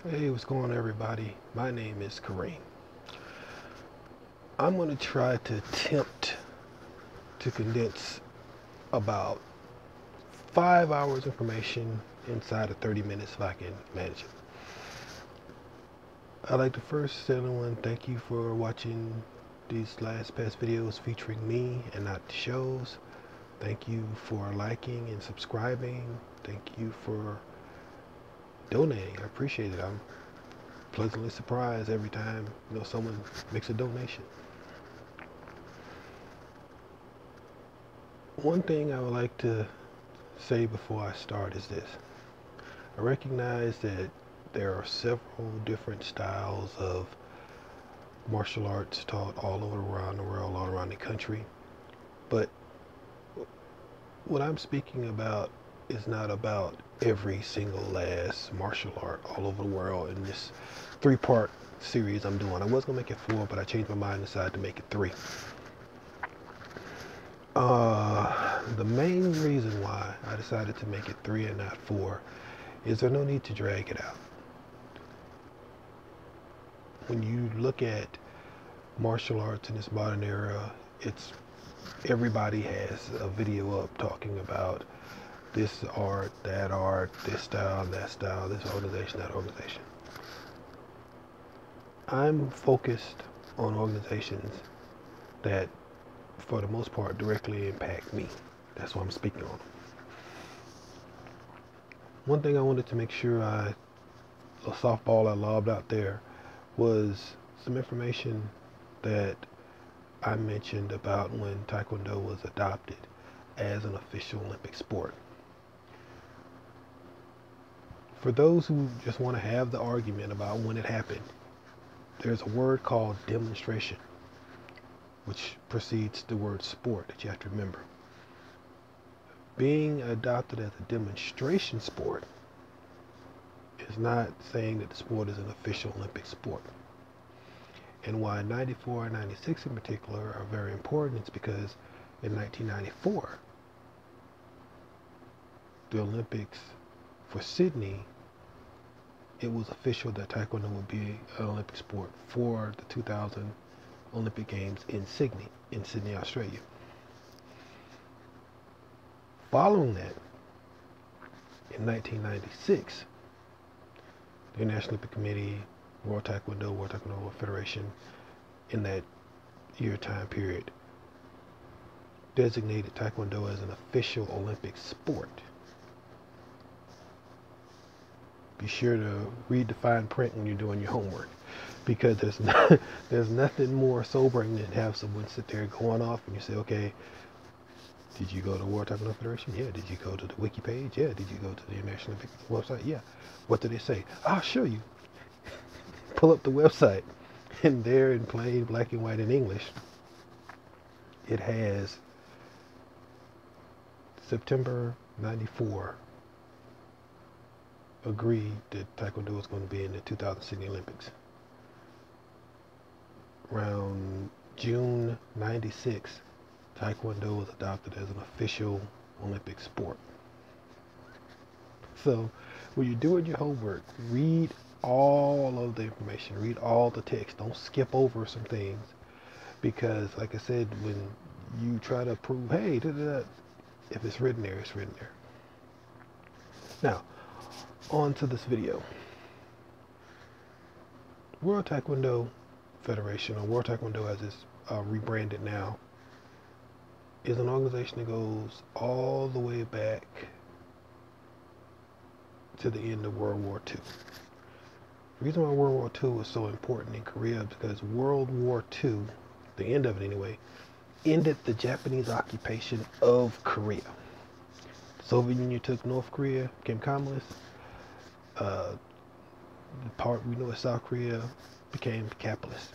Hey, what's going on, everybody? My name is Kareem. I'm going to try to attempt to condense about 5 hours information inside of 30 minutes if I can manage it. I'd like to first tell everyone thank you for watching these past videos featuring me and not the shows. Thank you for liking and subscribing. Thank you for donating. I appreciate it. I'm pleasantly surprised every time someone makes a donation. One thing I would like to say before I start is this. I recognize that there are several different styles of martial arts taught all over around the world, all around the country. But what I'm speaking about is not about every single last martial art all over the world in this 3-part series I'm doing. I was going to make it 4, but I changed my mind and decided to make it 3. The main reason why I decided to make it 3 and not 4 is there no need to drag it out. When you look at martial arts in this modern era, everybody has a video up talking about this art, this style, this organization, that organization. I'm focused on organizations that, for the most part, directly impact me. That's what I'm speaking on. One thing I wanted to make sure a softball I lobbed out there was some information that I mentioned about when Taekwondo was adopted as an official Olympic sport. For those who just want to have the argument about when it happened, there's a word called demonstration, which precedes the word sport that you have to remember. Being adopted as a demonstration sport is not saying that the sport is an official Olympic sport. And why 94 and 96 in particular are very important is because in 1994, the Olympics for Sydney, it was official that Taekwondo would be an Olympic sport for the 2000 Olympic Games in Sydney, Australia. Following that, in 1996, the International Olympic Committee, World Taekwondo Federation, in that year time period, designated Taekwondo as an official Olympic sport. Be sure to read the fine print when you're doing your homework, because there's nothing more sobering than have someone sit there going off and you say, okay, did you go to the World Taekwondo Federation? Yeah. Did you go to the wiki page? Yeah. Did you go to the International Olympic website? Yeah. What did they say? I'll show you. Pull up the website, and there in plain black and white in English, it has September 94 agreed that Taekwondo was going to be in the 2000 Sydney Olympics. Around June 96, Taekwondo was adopted as an official Olympic sport. So when you're doing your homework, read all of the information, read all the text. Don't skip over some things, because like I said, when you try to prove, hey, if it's written there, it's written there. Now, on to this video. World Taekwondo Federation, or World Taekwondo as it's rebranded now, is an organization that goes all the way back to the end of World War II. The reason why World War II was so important in Korea is because World War II, the end of it anyway, ended the Japanese occupation of Korea. The Soviet Union took North Korea, became communist. The part we know as South Korea became capitalist,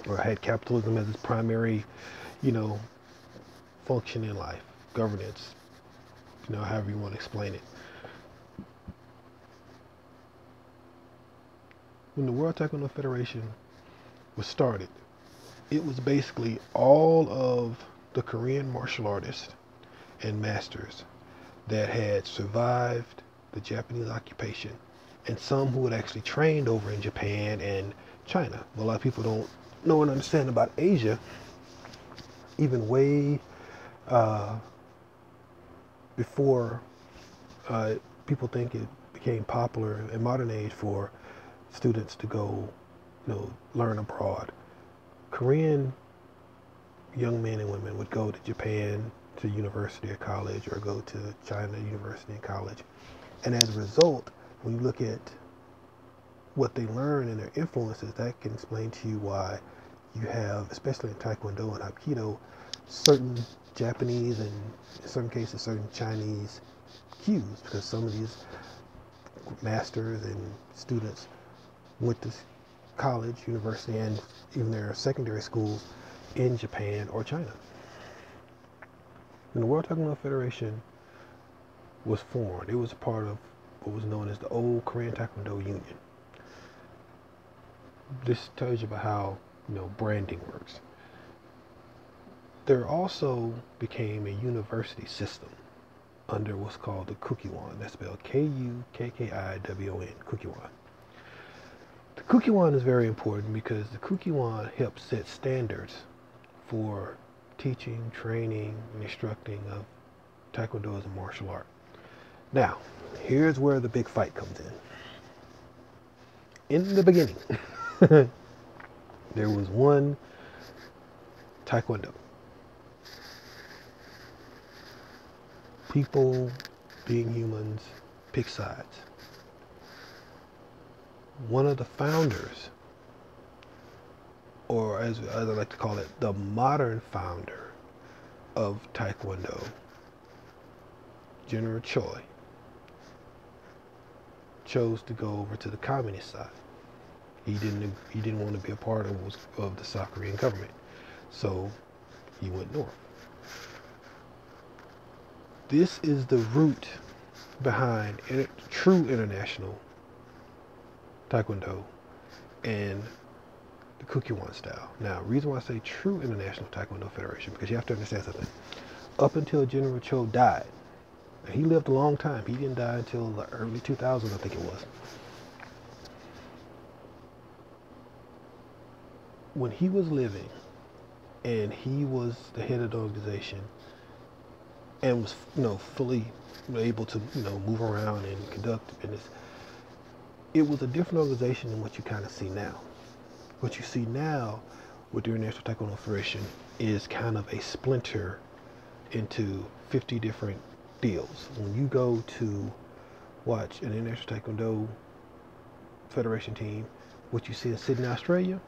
or had capitalism as its primary, function in life, governance, however you want to explain it. When the World Taekwondo Federation was started, it was basically all of the Korean martial artists and masters that had survived the Japanese occupation and some who had actually trained over in Japan and China. A lot of people don't know and understand about Asia. Even way uh, before people think it became popular in modern age for students to go, learn abroad. Korean young men and women would go to Japan to university or college, or go to China university and college. And as a result, when you look at what they learn and their influences, that can explain to you why you have, especially in Taekwondo and Aikido, certain Japanese and in some cases certain Chinese cues, because some of these masters and students went to college, university, and even their secondary schools in Japan or China. When the World Taekwondo Federation was formed, it was a part of what was known as the Old Korean Taekwondo Union. This tells you about how, branding works. There also became a university system under what's called the Kukiwon. That's spelled Kukkiwon, Kukiwon. The Kukiwon is very important because the Kukiwon helps set standards for teaching, training, and instructing of Taekwondo as a martial art. Now, here's where the big fight comes in. In the beginning, there was one Taekwondo. People, being humans, pick sides. One of the founders, or as I like to call it, the modern founder of Taekwondo, General Choi, chose to go over to the communist side. He didn't want to be a part of the South Korean government, so he went north. This is the root behind true international Taekwondo and the Kukiwon style. Now, the reason why I say true international Taekwondo federation, because you have to understand something. Up until General Cho died, and he lived a long time. He didn't die until the early 2000s, I think it was. When he was living, and he was the head of the organization, and was, fully able to, move around and conduct business, it was a different organization than what you kind of see now. What you see now with the International Taekwondo Federation is kind of a splinter into 50 different deals. When you go to watch an International Taekwondo Federation team, what you see in Sydney, Australia,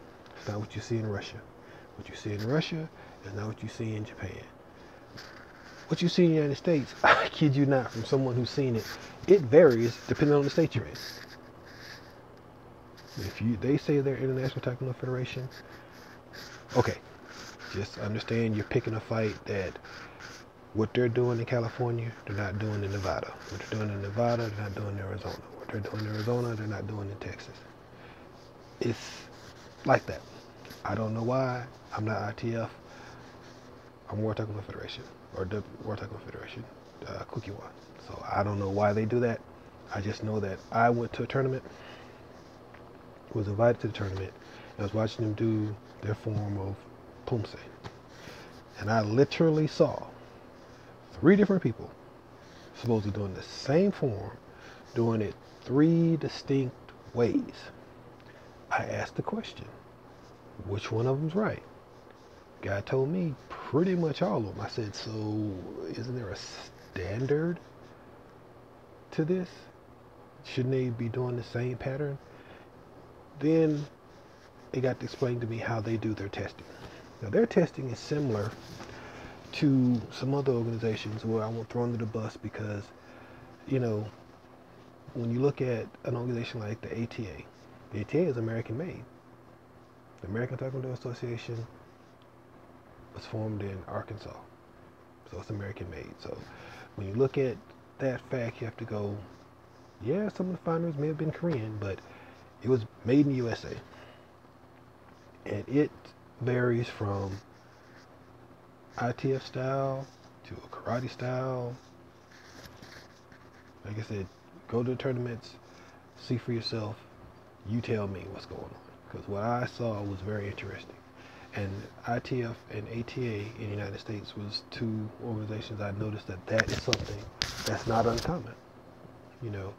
is not what you see in Russia. What you see in Russia is not what you see in Japan. What you see in the United States, I kid you not, from someone who's seen it, it varies depending on the state you're in. If they say they're International Taekwondo Federation, okay, just understand you're picking a fight that what they're doing in California, they're not doing in Nevada. What they're doing in Nevada, they're not doing in Arizona. What they're doing in Arizona, they're not doing in Texas. It's like that. I don't know why. I'm not ITF. I'm World Taekwondo Federation, or the World Taekwondo Federation, Kukiwon. So I don't know why they do that. I just know that I went to a tournament, was invited to the tournament, and I was watching them do their form of Pumse. And I literally saw 3 different people supposedly doing the same form, doing it 3 distinct ways. I asked the question, which one of them's right? Guy told me pretty much all of them. I said, so isn't there a standard to this? Shouldn't they be doing the same pattern? Then it got explained to me how they do their testing. Now their testing is similar to some other organizations where I won't throw under the bus because, when you look at an organization like the ATA is American made. The American Taekwondo Association was formed in Arkansas, so it's American made. So when you look at that fact, you have to go, yeah, some of the founders may have been Korean, but it was made in the USA. And it varies from ITF style to a karate style. Like I said, go to the tournaments, See for yourself. You tell me what's going on. Because what I saw was very interesting. And ITF and ATA in the United States was two organizations I noticed that is something that's not uncommon. You know,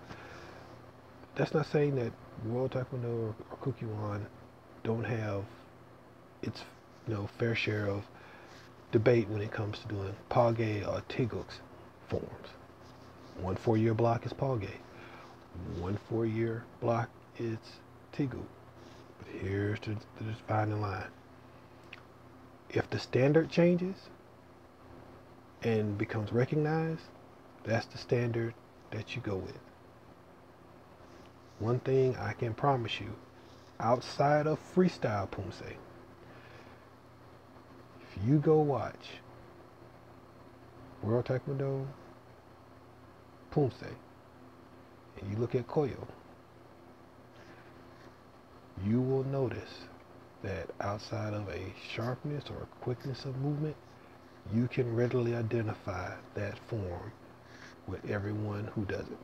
that's not saying that World Taekwondo or Kukkiwon don't have its fair share of debate when it comes to doing Page or Teguk's forms. 1 4-year block is Page. 1 4-year block is Teguk. But here's the defining line. If the standard changes and becomes recognized, that's the standard that you go with. One thing I can promise you, outside of freestyle Pumse, if you go watch World Taekwondo Pumse and you look at Koyo, you will notice that outside of a sharpness or quickness of movement, you can readily identify that form with everyone who does it.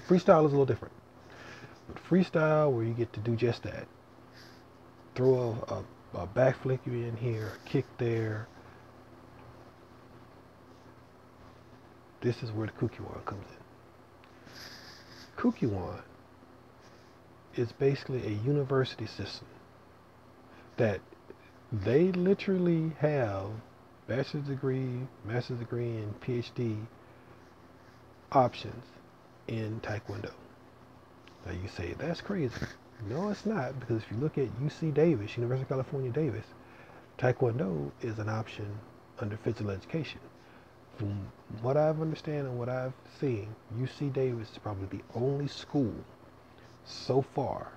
Freestyle is a little different. With freestyle, where you get to do just that, throw a back flick you in here, a kick there. This is where the Kukkiwon comes in. Kukkiwon is basically a university system that they literally have bachelor's degree, master's degree, and PhD options in Taekwondo. Now you say, that's crazy. No, it's not, because if you look at UC Davis, University of California, Davis, Taekwondo is an option under physical education. From what I've understand and what I've seen, UC Davis is probably the only school so far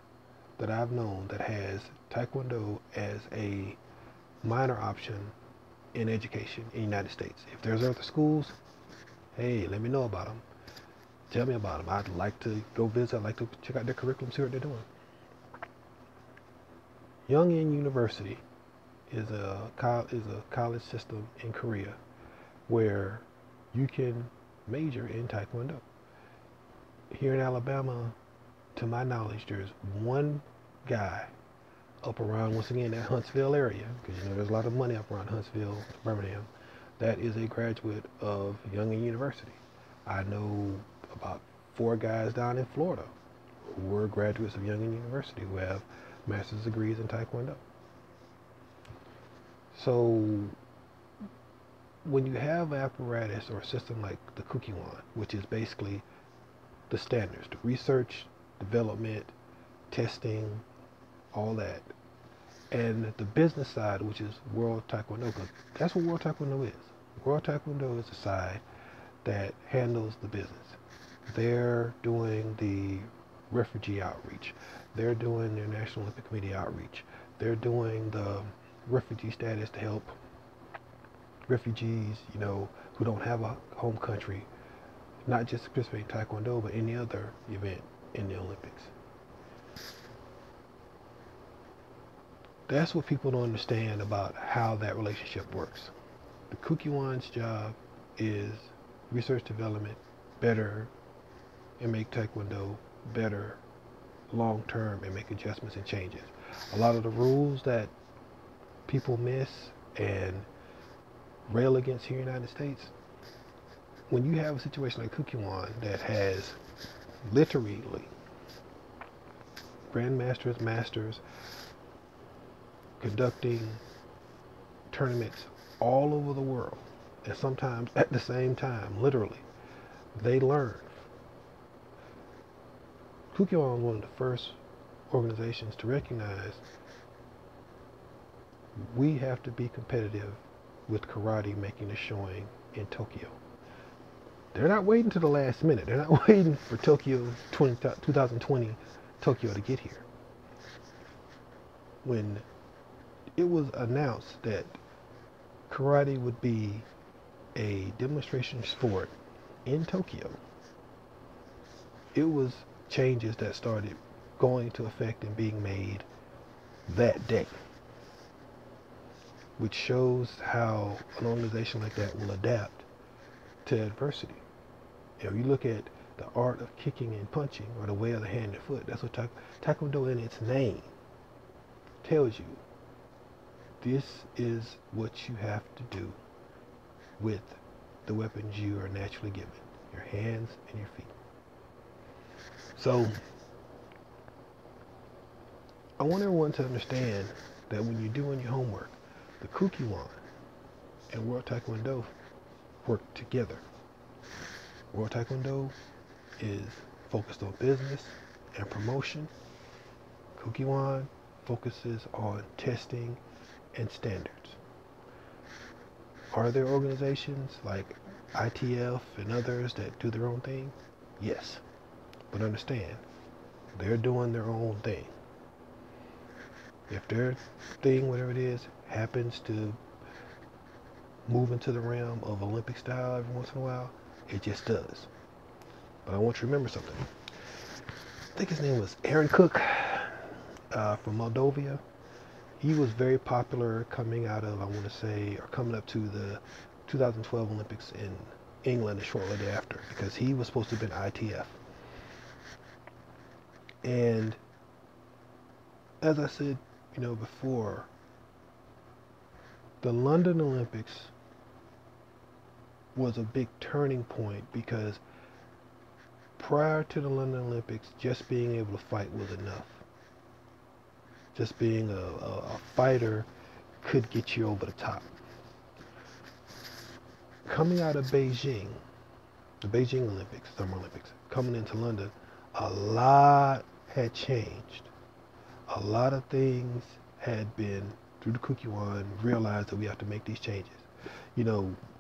that I've known that has Taekwondo as a minor option in education in the United States. If there's other schools, hey, let me know about them. Tell me about them. I'd like to go visit. I'd like to check out their curriculum, see what they're doing. Yongin University is a college system in Korea where you can major in Taekwondo. Here in Alabama, to my knowledge, there's one guy up around, once again, that Huntsville area, because there's a lot of money up around Huntsville, Birmingham, that is a graduate of Yongin University. I know about 4 guys down in Florida who were graduates of Yongin University who have master's degrees in Taekwondo. So when you have an apparatus or a system like the Kukkiwon, which is basically the standards, the research, development, testing, all that, and the business side, which is World Taekwondo, because that's what World Taekwondo is. World Taekwondo is the side that handles the business. They're doing the refugee outreach. They're doing the National Olympic Committee outreach. They're doing the refugee status to help refugees, who don't have a home country, not just participate in Taekwondo, but any other event in the Olympics. That's what people don't understand about how that relationship works. The Kukkiwon's job is research development, better, and make Taekwondo better long term and make adjustments and changes. A lot of the rules that people miss and rail against here in the United States, when you have a situation like Kukkiwon that has literally grandmasters, masters conducting tournaments all over the world, and sometimes at the same time, literally, they learn. Kukkiwon was one of the first organizations to recognize we have to be competitive with karate making a showing in Tokyo. They're not waiting to the last minute. They're not waiting for 2020 Tokyo to get here. When it was announced that karate would be a demonstration sport in Tokyo, it was changes that started going into effect and being made that day, which shows how an organization like that will adapt to adversity. You look at the art of kicking and punching, or the way of the hand and foot. That's what Taekwondo in its name tells you. This is what you have to do with the weapons you are naturally given, your hands and your feet. So I want everyone to understand that when you're doing your homework, the Kukiwon and World Taekwondo work together. World Taekwondo is focused on business and promotion. Kukiwon focuses on testing and standards. Are there organizations like ITF and others that do their own thing? Yes. But understand, they're doing their own thing. If their thing, whatever it is, happens to move into the realm of Olympic style every once in a while, it just does. But I want you to remember something. I think his name was Aaron Cook from Moldova. He was very popular coming out of, I want to say, or coming up to the 2012 Olympics in England shortly thereafter, because he was supposed to have been ITF. And as I said, before, the London Olympics was a big turning point, because prior to the London Olympics, just being able to fight was enough. Just being a fighter could get you over the top. Coming out of Beijing, the Beijing Olympics, Summer Olympics, coming into London, a lot had changed. A lot of things had been, through the Kukiwon, realized that we have to make these changes.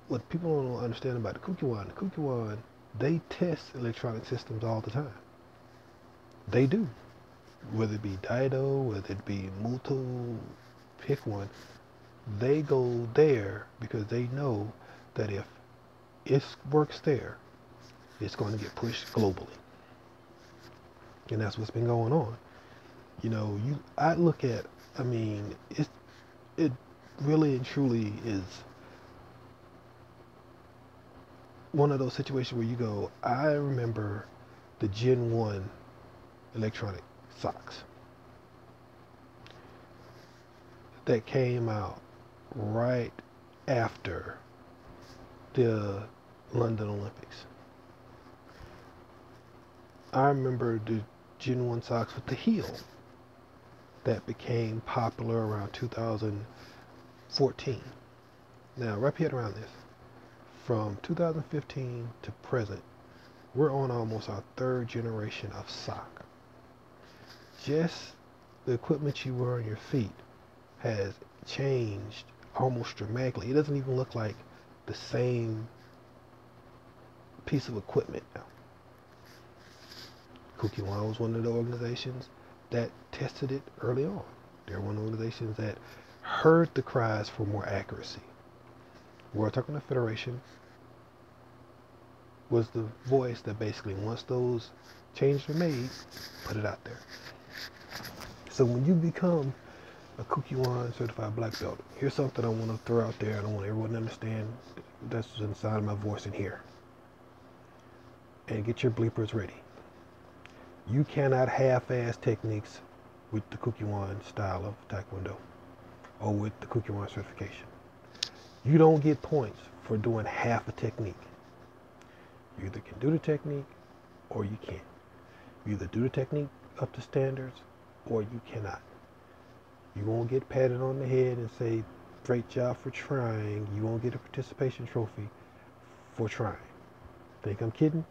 What people don't understand about the Kukiwon, they test electronic systems all the time. They do. Whether it be Daido, whether it be Muto, pick one, they go there because they know that if it works there, it's going to get pushed globally. And that's what's been going on. I look at, it really and truly is one of those situations where you go, I remember the Gen 1 electronic socks that came out right after the London Olympics. I remember the Gen 1 socks with the heel that became popular around 2014. Now, wrap your head around this. From 2015 to present, we're on almost our third generation of sock. Just the equipment you wear on your feet has changed almost dramatically. It doesn't even look like the same piece of equipment now. Kukiwon was one of the organizations that tested it early on. They're one of the organizations that heard the cries for more accuracy. World Taekwondo Federation was the voice that basically, once those changes were made, put it out there. So when you become a Kukiwon certified black belt, here's something I want to throw out there, and I want everyone to understand. That's inside of my voice in here. And get your bleepers ready. You cannot half-ass techniques with the Kukiwon style of Taekwondo or with the Kukiwon certification. You don't get points for doing half a technique. You either can do the technique or you can't. You either do the technique up to standards or you cannot. You won't get patted on the head and say, great job for trying. You won't get a participation trophy for trying. Think I'm kidding?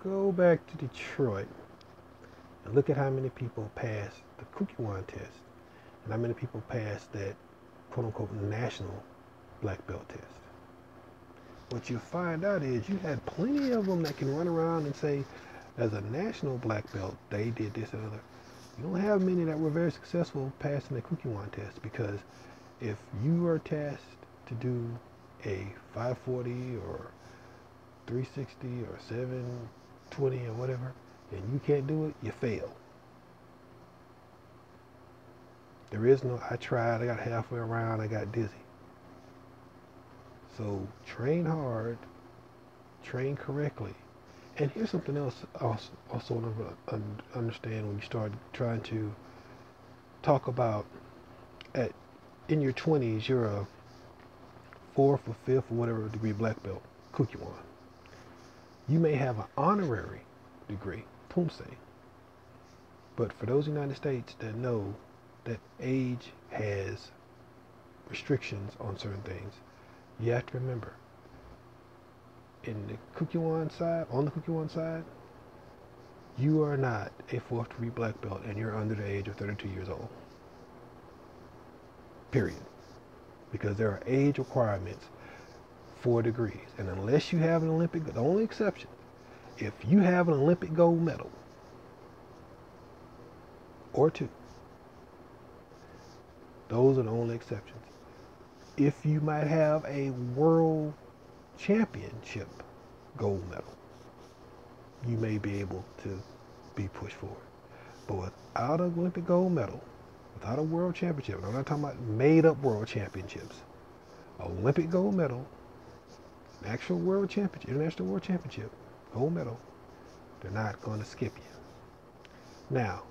Go back to Detroit and look at how many people passed the Kukiwon test and how many people passed that quote-unquote national black belt test. What you find out is you had plenty of them that can run around and say, as a national black belt, they did this and other. You don't have many that were very successful passing the Kukiwon test, because if you are tasked to do a 540 or 360 or 720 or whatever, and you can't do it, you fail. There is no, I tried, I got halfway around, I got dizzy. So train hard, train correctly, And here's something else also want to understand when you start trying to talk about at in your 20s, you're a fourth or fifth or whatever degree black belt, Kukiwan. You may have an honorary degree, Pumse, but for those United States that know that age has restrictions on certain things, you have to remember, in the Kukiwan side, on the Kukiwan side, you are not a fourth degree black belt and you're under the age of 32 years old. Period. Because there are age requirements for degrees. And unless you have an Olympic, the only exception, if you have an Olympic gold medal or two, those are the only exceptions. If you might have a world championship gold medal, you may be able to be pushed forward. But without an Olympic gold medal, without a world championship, and I'm not talking about made up world championships, Olympic gold medal, actual world championship, international world championship, gold medal, they're not going to skip you. Now,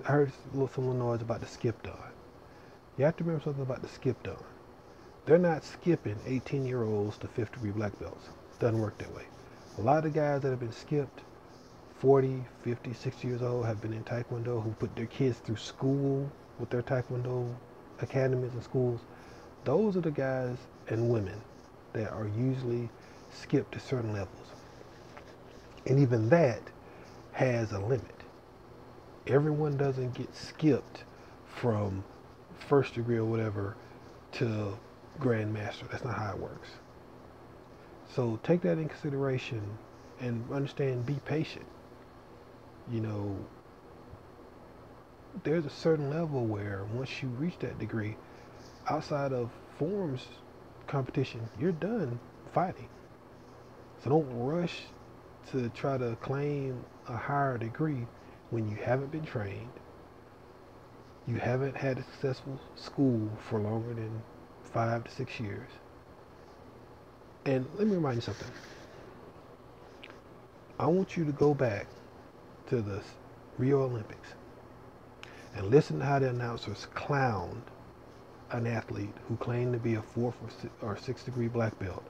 I heard some little noise about the skip done. You have to remember something about the skip done. They're not skipping 18-year-olds to fifth degree black belts. It doesn't work that way. A lot of the guys that have been skipped 40, 50, 60 years old have been in Taekwondo, who put their kids through school with their Taekwondo academies and schools. Those are the guys and women that are usually skipped to certain levels. And even that has a limit. Everyone doesn't get skipped from first degree or whatever to grandmaster. That's not how it works. So take that in consideration and understand, be patient. You know, there's a certain level where once you reach that degree, outside of forms competition, you're done fighting. So don't rush to try to claim a higher degree when you haven't been trained, you haven't had a successful school for longer than 5 to 6 years. And let me remind you something. I want you to go back to the Rio Olympics and listen to how the announcers clowned an athlete who claimed to be a fourth or sixth degree black belt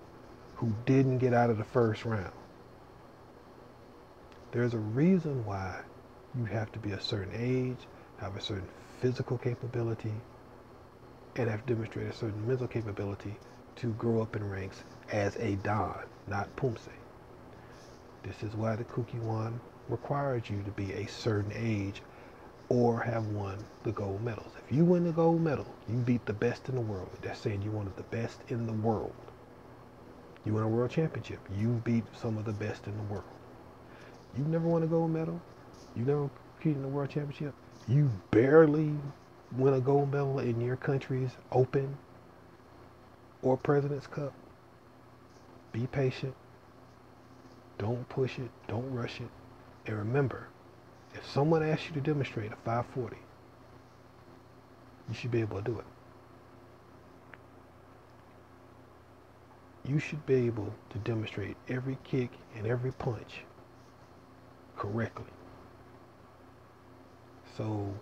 who didn't get out of the first round. There's a reason why you have to be a certain age, have a certain physical capability, and have to demonstrate a certain mental capability to grow up in ranks as a Dan, not Pumse. This is why the Kukiwan requires you to be a certain age or have won the gold medals. If you win the gold medal, you beat the best in the world. That's saying you're one of the best in the world. You win a world championship, you beat some of the best in the world. You've never won a gold medal, you never competed in the world championship, you barely win a gold medal in your country's Open or President's Cup. Be patient. Don't push it. Don't rush it. And remember, if someone asks you to demonstrate a 540, you should be able to do it. You should be able to demonstrate every kick and every punch correctly. So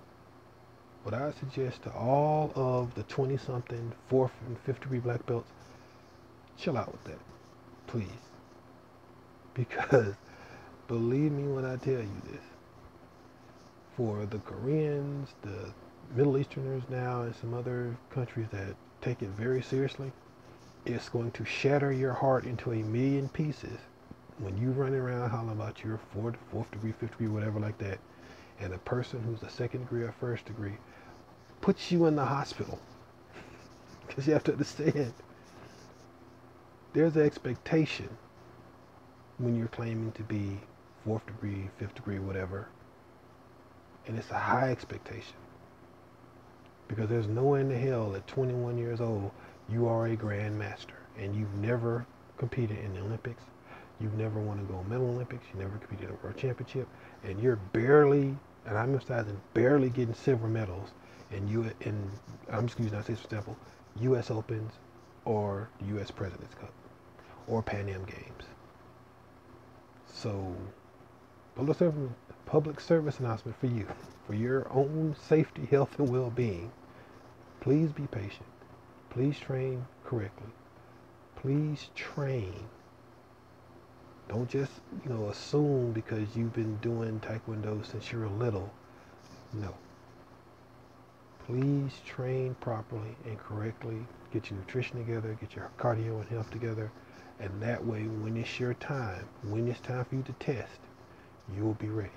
what I suggest to all of the 20-something, 4th and 5th degree black belts, chill out with that, please. Because believe me when I tell you this, for the Koreans, the Middle Easterners now, and some other countries that take it very seriously, it's going to shatter your heart into a million pieces when you run around hollering about your 4th degree, 5th degree, whatever like that, and a person who's a 2nd degree or 1st degree puts you in the hospital. Because you have to understand, there's an expectation when you're claiming to be 4th degree, 5th degree, whatever, and it's a high expectation. Because there's no way in the hell at 21 years old you are a grandmaster and you've never competed in the Olympics, you've never won a gold medal in the Olympics, you never competed in a world championship, and you're barely, and I'm emphasizing barely, getting silver medals in I'm just using United States for example, U.S. Opens or the U.S. President's Cup or Pan Am Games. So, public service announcement for you. For your own safety, health, and well-being, please be patient. Please train correctly. Please train. Don't just, assume because you've been doing Taekwondo since you were little. No. Please train properly and correctly. Get your nutrition together. Get your cardio and health together. And that way, when it's your time, when it's time for you to test, you'll be ready.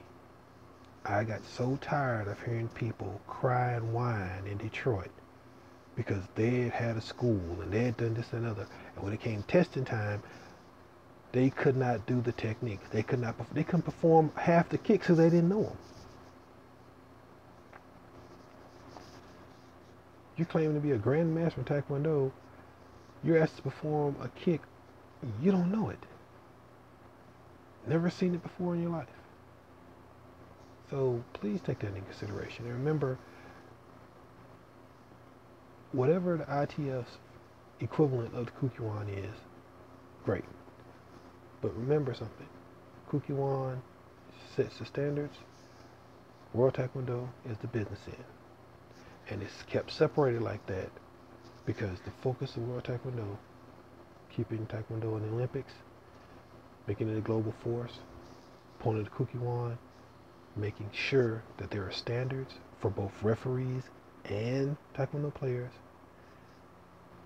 I got so tired of hearing people cry and whine in Detroit because they had had a school and they had done this and another. And when it came testing time, they could not do the techniques. They couldn't perform half the kicks because they didn't know them. You're claiming to be a grandmaster in Taekwondo. You're asked to perform a kick. You don't know it. Never seen it before in your life. So please take that into consideration. And remember, whatever the ITF's equivalent of the Kukiwan is, great. But remember something. Kukiwan sets the standards. World Taekwondo is the business end. And it's kept separated like that because the focus of World Taekwondo, keeping Taekwondo in the Olympics, making it a global force, opponent of Kukiwan, making sure that there are standards for both referees and Taekwondo players,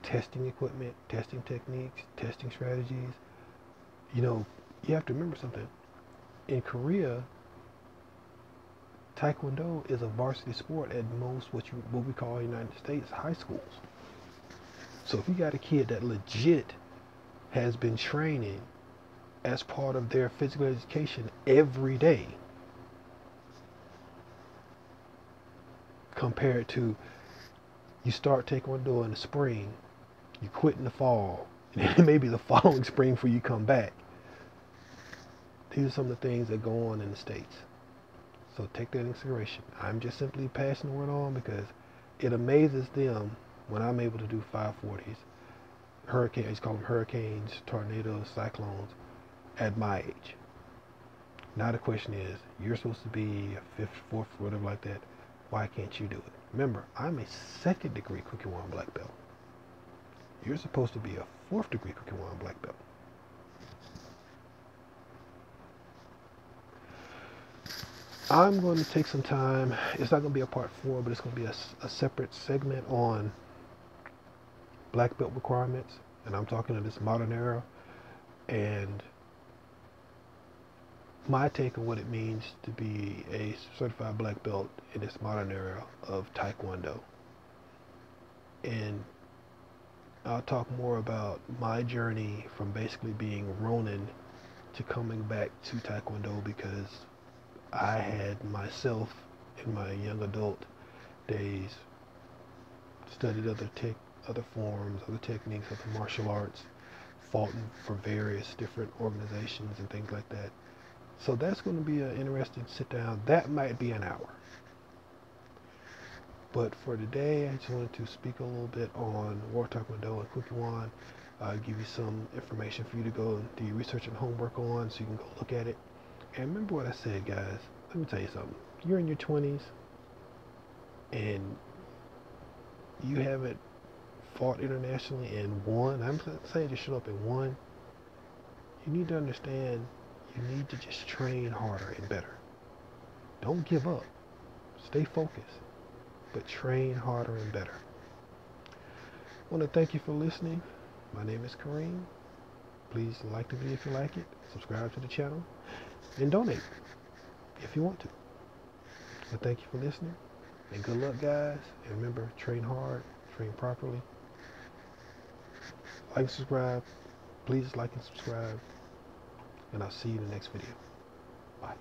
testing equipment, testing techniques, testing strategies. You have to remember something. In Korea, Taekwondo is a varsity sport at most what we call in the United States high schools. So if you got a kid that legit has been training as part of their physical education every day, compared to you start Taekwondo in the spring, you quit in the fall, and maybe the following spring before you come back. These are some of the things that go on in the States. So take that into consideration. I'm just simply passing the word on because it amazes them when I'm able to do 540s, hurricanes, call them hurricanes, tornadoes, cyclones, at my age. Now the question is, you're supposed to be a fifth, fourth, whatever like that. Why can't you do it? Remember, I'm a second degree Kukiwan black belt. You're supposed to be a fourth degree Kukiwan black belt. I'm going to take some time. It's not going to be a part 4, but it's going to be a separate segment on black belt requirements. And I'm talking to this modern era and my take on what it means to be a certified black belt in this modern era of Taekwondo. And I'll talk more about my journey from basically being Ronin to coming back to Taekwondo because I had myself in my young adult days studied other forms, other techniques, other martial arts, fought for various different organizations and things like that. So that's going to be an interesting sit down. That might be an hour. But for today, I just wanted to speak a little bit on War Taekwondo and Kukiwan. Give you some information for you to go and do your research and homework on so you can go look at it. And remember what I said, guys. Let me tell you something. You're in your 20s and you haven't fought internationally and won. I'm not saying just show up and won. You need to understand you need to just train harder and better. Don't give up. Stay focused, but train harder and better. I want to thank you for listening. My name is Kareem. Please like the video if you like it, subscribe to the channel, and donate if you want to. But thank you for listening, and good luck, guys. And remember, train hard, train properly. Like and subscribe. Please like and subscribe. And I'll see you in the next video. Bye.